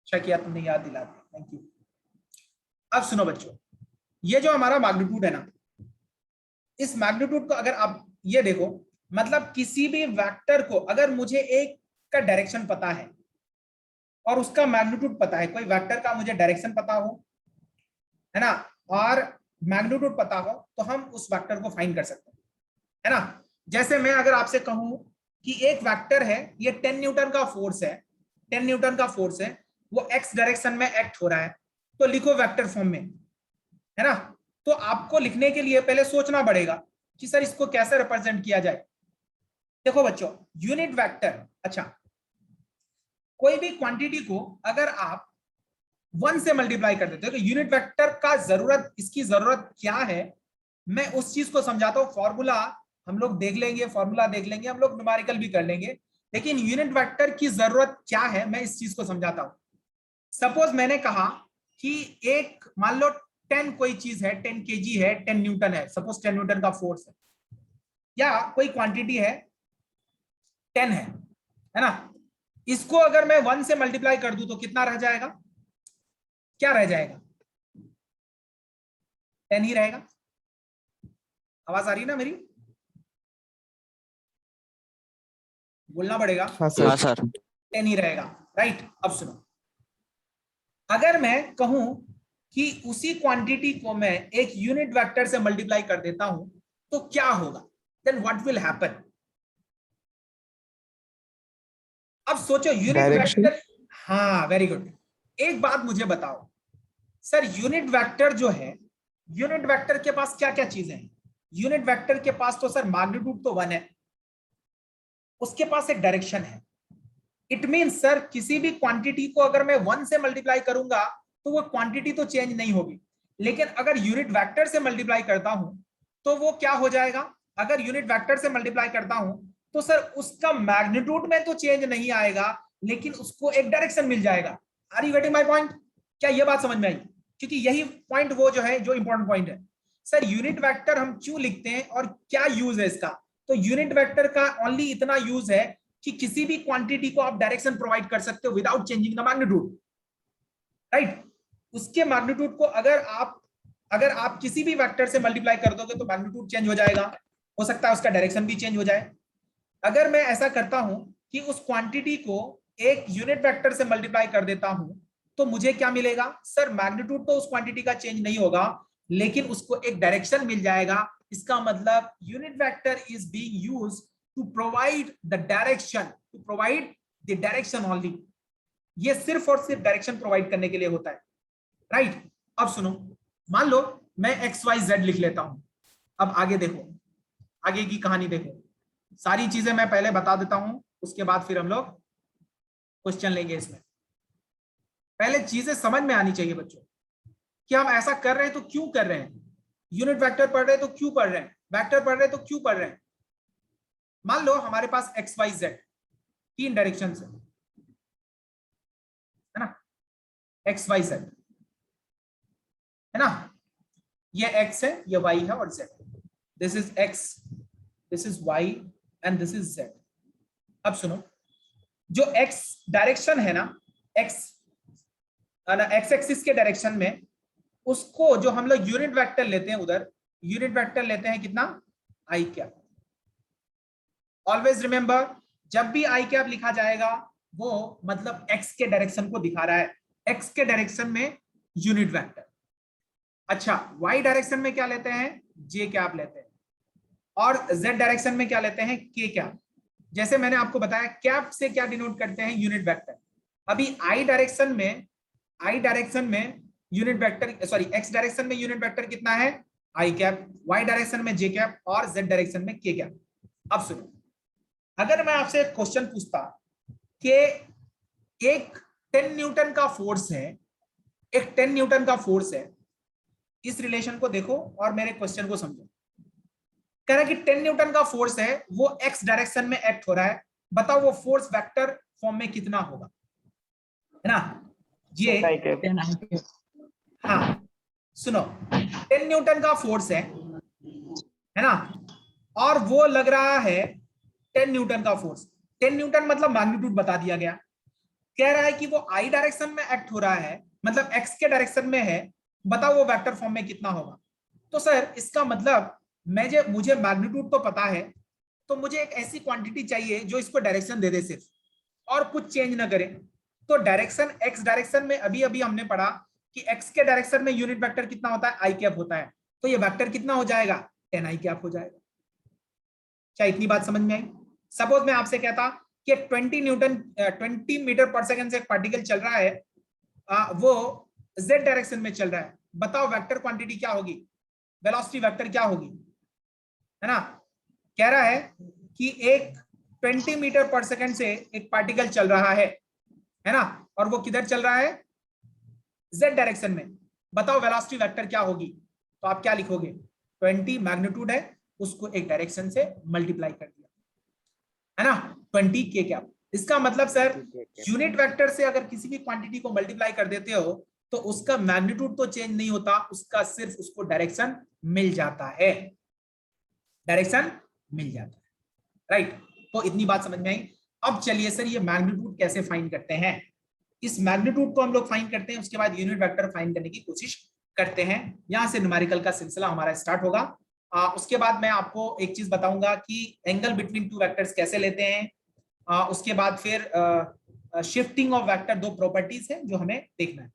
अच्छा किया तुमने याद दिला दिया, थैंक यू। अब सुनो बच्चों, ये जो हमारा मैग्नीट्यूड है ना, इस मैग्नीट्यूड को अगर आप ये देखो, मतलब किसी भी वेक्टर को अगर मुझे एक का डायरेक्शन पता है और उसका मैग्नीट्यूड पता है, कोई वेक्टर का मुझे डायरेक्शन पता हो, है ना, और मैग्नीट्यूड पता हो, तो हम उस वेक्टर को फाइंड कर सकते हैं, है ना। जैसे मैं अगर आपसे कहूं कि एक वेक्टर है, ये 10 न्यूटन का फोर्स है, 10 न्यूटन का फोर्स है, वो एक्स डायरेक्शन में एक्ट हो रहा है, तो लिखो वेक्टर फॉर्म में, है ना। तो आपको लिखने के लिए पहले सोचना पड़ेगा कि सर इसको कैसे रिप्रेजेंट किया जाए। देखो बच्चों, यूनिट वेक्टर, अच्छा कोई भी क्वांटिटी को अगर आप 1 से मल्टीप्लाई कर देते हो तो यूनिट वेक्टर का जरूरत, इसकी जरूरत क्या है, मैं उस चीज को समझाता हूं। फॉर्मूला हम लोग देख लेंगे, फॉर्मूला देख लेंगे, हम लोग न्यूमेरिकल भी कर लेंगे, लेकिन यूनिट वेक्टर की जरूरत क्या है मैं इस चीज को समझाता हूं। सपोज मैंने कहा कि एक मान लो 10 कोई चीज है, 10 केजी है, 10 न्यूटन है, सपोज 10 न्यूटन का फोर्स है, या कोई क्वांटिटी है 10 है ना। इसको अगर मैं 1 से मल्टीप्लाई कर दूं तो कितना रह जाएगा, क्या रह जाएगा, 10 ही रहेगा। आवाज आ रही है ना मेरी, बोलना पड़ेगा। हाँ हाँ सर। सर। 10 ही रहेगा, राइट। अब सुनो, अगर मैं कहूं कि उसी क्वांटिटी को मैं एक यूनिट वेक्टर से मल्टीप्लाई कर देता हूं तो क्या होगा, देन व्हाट विल हैपन। अब सोचो यूनिट डायरेक्शन। वेक्टर, हाँ वेरी गुड। एक बात मुझे बताओ सर, यूनिट वेक्टर जो है, यूनिट वेक्टर के पास क्या क्या चीजें हैं। यूनिट वेक्टर के पास तो सर मैग्नीट्यूड तो 1 है, उसके पास एक डायरेक्शन है। इट मीन सर किसी भी क्वांटिटी को अगर मैं 1 से मल्टीप्लाई करूंगा तो वो क्वांटिटी तो चेंज नहीं होगी, लेकिन अगर यूनिट वेक्टर से मल्टीप्लाई करता हूं तो वो क्या हो जाएगा, अगर यूनिट वेक्टर से मल्टीप्लाई करता हूं तो सर उसका मैग्नीट्यूड में तो चेंज नहीं आएगा, लेकिन उसको एक डायरेक्शन मिल जाएगा। Are you getting my point, क्या ये बात समझ में आई, क्योंकि यही पॉइंट वो जो है जो इंपॉर्टेंट पॉइंट है। सर यूनिट वेक्टर हम क्यों लिखते हैं और क्या यूज है इसका, तो यूनिट वेक्टर का ओनली इतना यूज है कि किसी भी क्वांटिटी को आप डायरेक्शन प्रोवाइड कर सकते हो without changing the magnitude, right. उसके मैग्नीट्यूड को अगर आप किसी भी वेक्टर से मल्टीप्लाई कर दोगे तो मैग्नीट्यूड चेंज हो जाएगा, हो सकता है उसका डायरेक्शन भी चेंज हो जाए। अगर मैं ऐसा करता हूं कि उस क्वांटिटी को एक यूनिट वेक्टर से मल्टीप्लाई कर देता हूं तो मुझे क्या मिलेगा, सर मैग्नीट्यूड तो उस क्वांटिटी का चेंज नहीं होगा, लेकिन उसको एक डायरेक्शन मिल जाएगा। इसका मतलब unit vector is being used to provide the direction, to provide the direction only. ये सिर्फ और सिर्फ डायरेक्शन प्रोवाइड करने के लिए होता है, राइट। अब सुनो, मान लो मैं एक्स वाई जेड लिख लेता हूं। अब आगे देखो, आगे की कहानी देखो, सारी चीजें मैं पहले बता देता हूं, उसके बाद फिर हम लोग क्वेश्चन लेंगे। इसमें पहले चीजें समझ में आनी चाहिए बच्चों कि हम ऐसा कर रहे हैं तो क्यों कर रहे हैं, यूनिट वेक्टर पढ़ रहे हैं तो क्यों पढ़ रहे हैं, वेक्टर पढ़ रहे हैं तो क्यों पढ़ रहे हैं। मान लो हमारे पास एक्स वाई जेड 3 डायरेक्शन है ना, एक्स वाई जेड है ना, ये एक्स है, ये वाई है और Z. This is X, this is Y and this is Z. अब सुनो, जो एक्स डायरेक्शन है ना, एक्स एक्स एक्सिस के डायरेक्शन में, उसको जो हम लोग यूनिट वेक्टर लेते हैं, उधर यूनिट वेक्टर लेते हैं कितना, आई कैप। ऑलवेज रिमेंबर, जब भी आई कैप लिखा जाएगा वो मतलब एक्स के डायरेक्शन को दिखा रहा है, एक्स के डायरेक्शन में यूनिट वेक्टर। अच्छा वाई डायरेक्शन में क्या लेते हैं, जे कैप लेते हैं, और जेड डायरेक्शन में क्या लेते हैं, के कैप। जैसे मैंने आपको बताया कैप से क्या डिनोट करते हैं, यूनिट वेक्टर। अभी आई डायरेक्शन में unit vector, sorry x direction में यूनिट वेक्टर कितना है, आई कैप, वाई डायरेक्शन में जे कैप और जेड डायरेक्शन में के कैप। अब सुनो, अगर मैं आपसे एक क्वेश्चन पूछता कि एक 10 न्यूटन का फोर्स है, एक 10 न्यूटन का फोर्स है, इस रिलेशन को देखो और मेरे क्वेश्चन को समझो। कह रहा है कि 10 न्यूटन का फोर्स है, वो एक्स डायरेक्शन में एक्ट हो रहा है, बताओ वो फोर्स वेक्टर फॉर्म में कितना होगा, है ना। ये हाँ सुनो, 10 न्यूटन का फोर्स है ना, और वो लग रहा है 10 न्यूटन का फोर्स। 10 न्यूटन मतलब मैग्नीट्यूड बता दिया गया, कह रहा है कि वो आई डायरेक्शन में एक्ट हो रहा है, मतलब एक्स के डायरेक्शन में है, बताओ वो वेक्टर फॉर्म में कितना होगा। तो सर इसका मतलब मुझे मैग्नीट्यूड तो पता है, तो मुझे एक ऐसी क्वांटिटी चाहिए जो इसको डायरेक्शन दे दे सिर्फ, और कुछ चेंज ना करे। तो डायरेक्शन एक्स डायरेक्शन में अभी अभी हमने पढ़ा कि एक्स के डायरेक्शन में यूनिट वेक्टर कितना होता है, आई कैप होता है। तो ये वेक्टर कितना हो जाएगा, 10 आई कैप हो जाएगा। क्या इतनी बात समझ में आई? सपोज मैं आपसे कहता कि 20 मीटर पर सेकंड से एक पार्टिकल चल रहा है, वो z डायरेक्शन में चल रहा है, बताओ वेक्टर क्वांटिटी क्या होगी, वेलोसिटी वेक्टर क्या होगी, है ना। कह रहा है कि एक 20 मीटर पर सेकंड से एक पार्टिकल चल रहा है ना, और वो किधर चल रहा है, z डायरेक्शन में, बताओ वेलोसिटी वेक्टर क्या होगी। तो आप क्या लिखोगे, 20 मैग्नीट्यूड है, उसको एक डायरेक्शन से मल्टीप्लाई कर दिया, है ना, 20 के कैप। इसका मतलब सर यूनिट वेक्टर से अगर किसी भी क्वांटिटी को मल्टीप्लाई कर देते हो तो उसका मैग्नीट्यूड तो चेंज नहीं होता, उसका सिर्फ उसको डायरेक्शन मिल जाता है, डायरेक्शन मिल जाता है, राइट। तो इतनी बात समझ में आई। अब चलिए सर ये मैग्नीट्यूड कैसे फाइंड करते हैं, इस मैग्नीट्यूड को हम लोग फाइंड करते हैं, उसके बाद यूनिट वेक्टर फाइंड करने की कोशिश करते हैं। यहां से न्यूमेरिकल का सिलसिला हमारा स्टार्ट होगा। उसके बाद मैं आपको एक चीज बताऊंगा कि एंगल बिटवीन टू वेक्टर्स कैसे लेते हैं। उसके बाद फिर शिफ्टिंग ऑफ वेक्टर, दो प्रॉपर्टीज है जो हमें देखना है।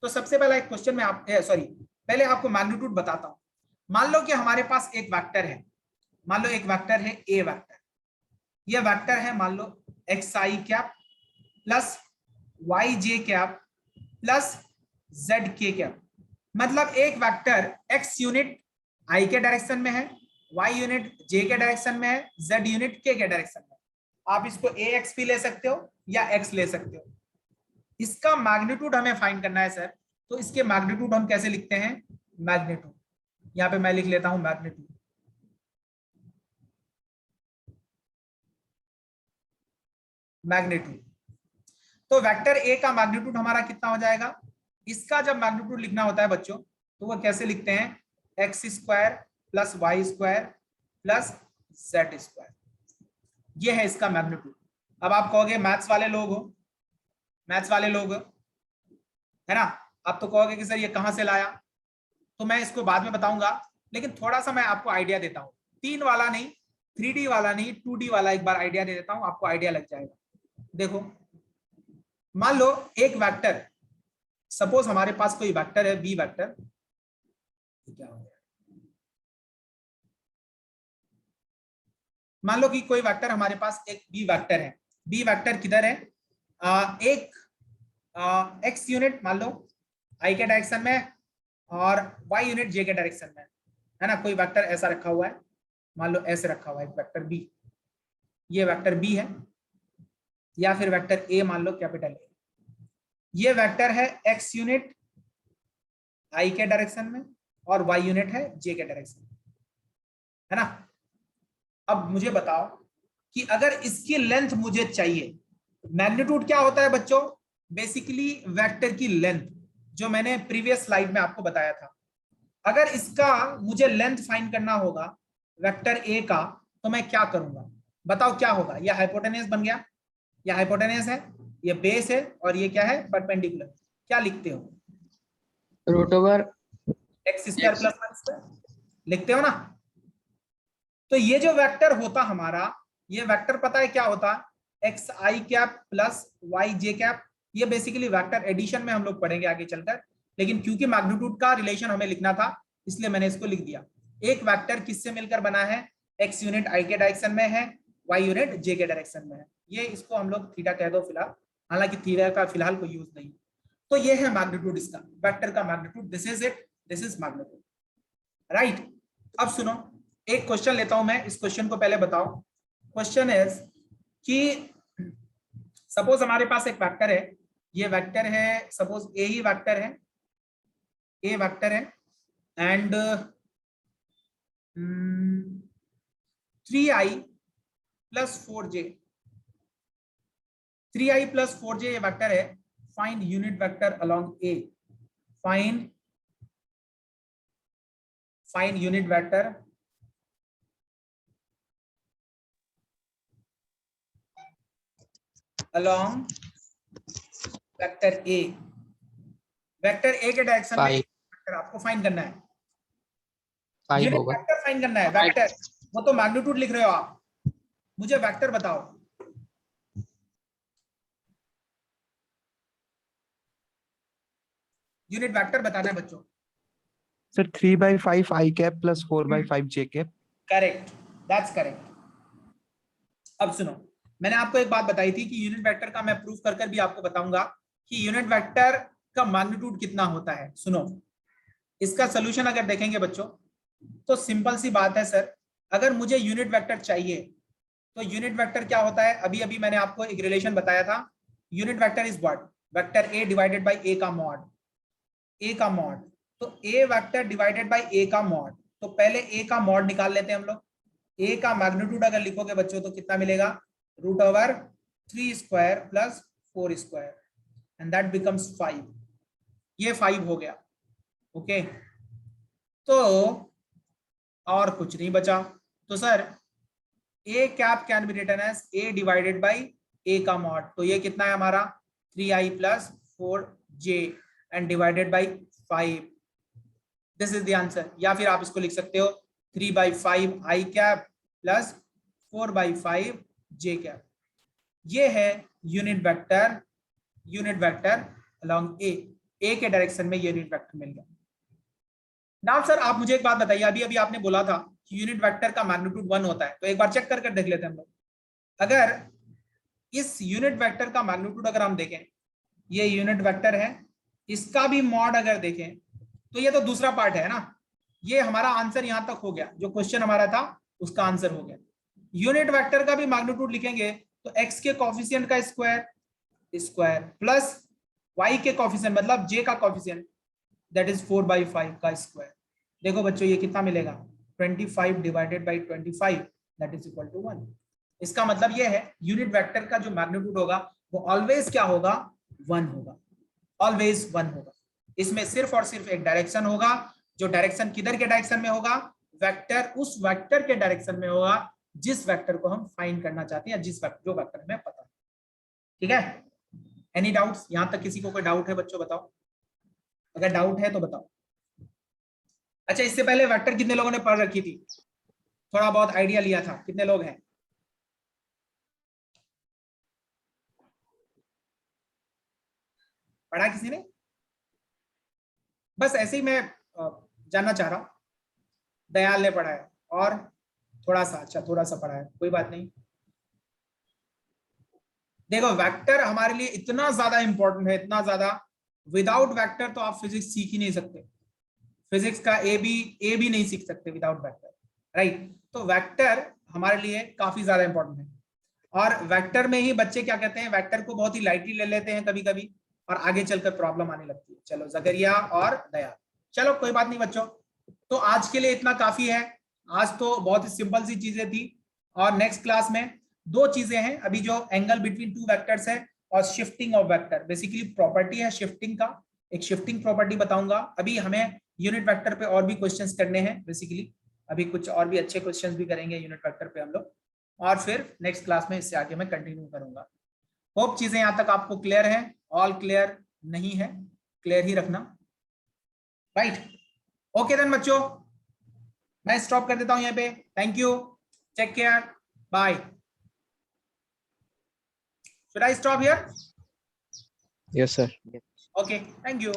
तो सबसे पहला एक क्वेश्चन में पहले आपको मैग्नीट्यूड बताता हूं। मान लो कि हमारे पास एक वेक्टर है, मान लो एक वेक्टर है ए वेक्टर, यह वेक्टर है मान लो एक्स आई कैप प्लस वाई जे कैप प्लस जेड के कैप। मतलब एक वेक्टर एक्स यूनिट आई के डायरेक्शन में है, वाई यूनिट जे के डायरेक्शन में है, जेड यूनिट के डायरेक्शन में। आप इसको ए एक्स भी ले सकते हो या एक्स ले सकते हो। इसका मैग्नीट्यूड हमें फाइंड करना है सर, तो इसके मैग्नीट्यूड हम कैसे लिखते हैं, मैग्नीट्यूड, यहां पे मैं लिख लेता हूं मैग्नीट्यूड। मैग्नीट्यूड तो वेक्टर ए का मैग्नीट्यूड हमारा कितना हो जाएगा, इसका जब मैग्नीट्यूड लिखना होता है बच्चों तो वो कैसे लिखते हैं, X square plus Y square plus Z square, ये है इसका मैग्नीट्यूड। अब आप कहोगे मैथ्स वाले लोग हो, मैथ्स वाले लोग हो, है ना, आप तो कहोगे कि सर ये कहां से लाया, तो मैं इसको बाद में बताऊंगा, लेकिन थोड़ा सा मैं आपको आइडिया देता हूं, 3 वाला नहीं, 3D वाला नहीं, 2D वाला एक बार आइडिया दे देता हूं, आपको आइडिया लग जाएगा। देखो मान लो एक वेक्टर, सपोज हमारे पास कोई वेक्टर है बी वेक्टर, क्या हो गया, मान लो कि कोई वेक्टर हमारे पास एक बी वेक्टर है, बी वेक्टर किधर है, एक एक्स यूनिट मान लो आई के डायरेक्शन में और वाई यूनिट जे के डायरेक्शन में, है ना। कोई वेक्टर ऐसा रखा हुआ है, मान लो ऐसे रखा हुआ है एक वेक्टर बी, ये वेक्टर बी है, या फिर वेक्टर ए मान लो कैपिटल ए, ये वेक्टर है एक्स यूनिट आई के डायरेक्शन में और वाई यूनिट है जे के डायरेक्शन में, है ना। अब मुझे बताओ कि अगर इसकी लेंथ मुझे चाहिए, मैग्नीट्यूड क्या होता है बच्चों, बेसिकली वेक्टर की लेंथ, जो मैंने प्रीवियस स्लाइड में आपको बताया था। अगर इसका मुझे लेंथ फाइंड करना होगा वेक्टर ए का, तो मैं क्या करूंगा, बताओ क्या होगा, यह हाइपोटेनस बन गया, यह हाइपोटेनस है, ये बेस है, और ये क्या है, परपेंडिकुलर, क्या लिखते हो, root over X square plus Y square लिखते हो ना। तो ये जो वेक्टर होता हमारा, ये वेक्टर पता है क्या होता, एक्स आई कैप प्लस वाई जे कैप, ये बेसिकली वेक्टर एडिशन में हम लोग पढ़ेंगे आगे चलकर, लेकिन क्योंकि मैग्नीट्यूड का रिलेशन हमें लिखना था इसलिए मैंने इसको लिख दिया। एक वेक्टर किससे मिलकर बना है, एक्स यूनिट आई के डायरेक्शन में है, वाई यूनिट जे के डायरेक्शन में है, ये इसको हम लोग थीटा कह दो फिलहाल, हालांकि थीटा का फिलहाल कोई यूज नहीं। तो ये है मैग्नीट्यूड, इसका वेक्टर का magnitude, this is it, this is magnitude, right. अब सुनो एक क्वेश्चन लेता हूं मैं, इस क्वेश्चन को पहले बताओ। क्वेश्चन इज कि सपोज हमारे पास एक वेक्टर है, ये वेक्टर है, सपोज ए ही वेक्टर है, ए वेक्टर है, and 3i plus 4j, 3i plus 4j ये वेक्टर है, find unit vector along A, find unit vector along vector A, vector A के डायरेक्शन में 5 वेक्टर आपको फाइंड करना है, 5 यूनिट होगा। वेक्टर फाइंड करना है। वेक्टर वो तो मैग्नीट्यूड लिख रहे हो आप, मुझे वेक्टर बताओ। यूनिट वेक्टर बताना है बच्चों। Sir 3/5 I cap plus 4/5 J cap. Correct, that's correct. अब सुनो, मैंने आपको एक बात बताई थी कि यूनिट वेक्टर का मैं प्रूफ कर कर भी आपको बताऊंगा कि यूनिट वेक्टर का मैग्नीट्यूड कितना होता है। सुनो, इसका सोल्यूशन अगर देखेंगे बच्चों तो सिंपल सी बात है सर, अगर मुझे यूनिट वेक्टर चाहिए तो यूनिट वेक्टर क्या होता है, अभी अभी मैंने आपको एक रिलेशन बताया था। Unit vector is what, vector A divided by A का मॉड, ए का मॉड। तो A vector divided by A का मॉड, तो पहले ए का मॉड निकाल लेते हैं हम लोग। ए का मैग्नीट्यूड अगर लिखोगे बच्चों तो कितना मिलेगा, √3 square plus 4 square and that becomes 5। ये 5 हो गया। ओके, तो और कुछ नहीं बचा। तो sir A cap can be written as A divided by A का मॉड, तो ये कितना है हमारा 3i plus 4j and divided by 5। This is the answer. या फिर आप इसको लिख सकते हो 3/5 I cap plus 4/5 j cap. ये है unit vector, unit vector along A के डायरेक्शन में यूनिट वेक्टर मिल गया। नाउ सर आप मुझे एक बात बताइए, अभी अभी आपने बोला था कि यूनिट वेक्टर का मैग्नीट्यूड 1 होता है, तो एक बार चेक कर देख लेते हैं हम लोग। अगर इस यूनिट वेक्टर का मैग्नीट्यूड अगर हम देखें, ये यूनिट वेक्टर है, इसका भी मॉड अगर देखें तो ये तो दूसरा पार्ट है ना, ये हमारा आंसर यहां तक हो गया, जो क्वेश्चन हमारा था उसका आंसर हो गया। यूनिट वेक्टर का भी मैग्नीट्यूड लिखेंगे तो x के कोफिशिएंट का स्क्वायर प्लस y के कोफिशिएंट मतलब j का कोफिशिएंट दैट इज 4/5 का स्क्वायर। देखो बच्चों ये कितना मिलेगा, 25 divided by 25 that is equal to 1। इसका मतलब ये है यूनिट वेक्टर का जो मैग्नीट्यूड होगा वो ऑलवेज क्या होगा, 1 होगा, ऑलवेज 1 होगा। इसमें सिर्फ और सिर्फ एक डायरेक्शन होगा, जो डायरेक्शन किधर के डायरेक्शन में होगा, वेक्टर उस वेक्टर के डायरेक्शन में होगा जिस वेक्टर को हम फाइंड करना चाहते हैं, जिस वेक्टर जो वेक्टर हमें पता है। ठीक है, एनी डाउट्स यहां तक? किसी को कोई डाउट है बच्चों बताओ, अगर डाउट है तो बताओ। अच्छा, इससे पहले वेक्टर कितने लोगों ने पढ़ रखी थी, थोड़ा बहुत आइडिया लिया था, कितने लोग हैं? पढ़ा किसी ने? बस ऐसे ही मैं जानना चाह रहा हूं। दयाल ने पढ़ा है और थोड़ा सा, अच्छा थोड़ा सा पढ़ा है, कोई बात नहीं। देखो वेक्टर हमारे लिए इतना ज्यादा इंपॉर्टेंट है, इतना ज्यादा, विदाउट वेक्टर तो आप फिजिक्स सीख ही नहीं सकते, फिजिक्स का ए भी नहीं सीख सकते विदाउट वेक्टर, राइट? तो वेक्टर हमारे लिए काफी ज्यादा इंपॉर्टेंट है। और वेक्टर में ही बच्चे क्या कहते हैं, वेक्टर को बहुत ही लाइटली ले लेते हैं कभी कभी, और आगे चलकर प्रॉब्लम आने लगती है। चलो जकरिया और दया, चलो कोई बात नहीं बच्चों, तो आज के लिए इतना काफी है। आज तो बहुत ही सिंपल सी चीजें थी, और नेक्स्ट क्लास में 2 चीजें हैं अभी, जो एंगल बिटवीन 2 वेक्टर्स है और shifting of vector, basically property है शिफ्टिंग का, एक शिफ्टिंग प्रॉपर्टी बताऊंगा। अभी हमें यूनिट वेक्टर पे और भी क्वेश्चंस करने हैं बेसिकली, अभी कुछ और भी अच्छे क्वेश्चंस भी करेंगे यूनिट वेक्टर पे हम लोग, और फिर नेक्स्ट क्लास में इससे आगे मैं कंटिन्यू करूंगा। होप चीजें यहां तक आपको क्लियर है, ऑल क्लियर नहीं है, क्लियर ही रखना, राइट? ओके देन बच्चों, मैं स्टॉप कर देता हूं यहां पे। Thank you, take care, bye. Should I stop here? Yes sir. Okay, thank you.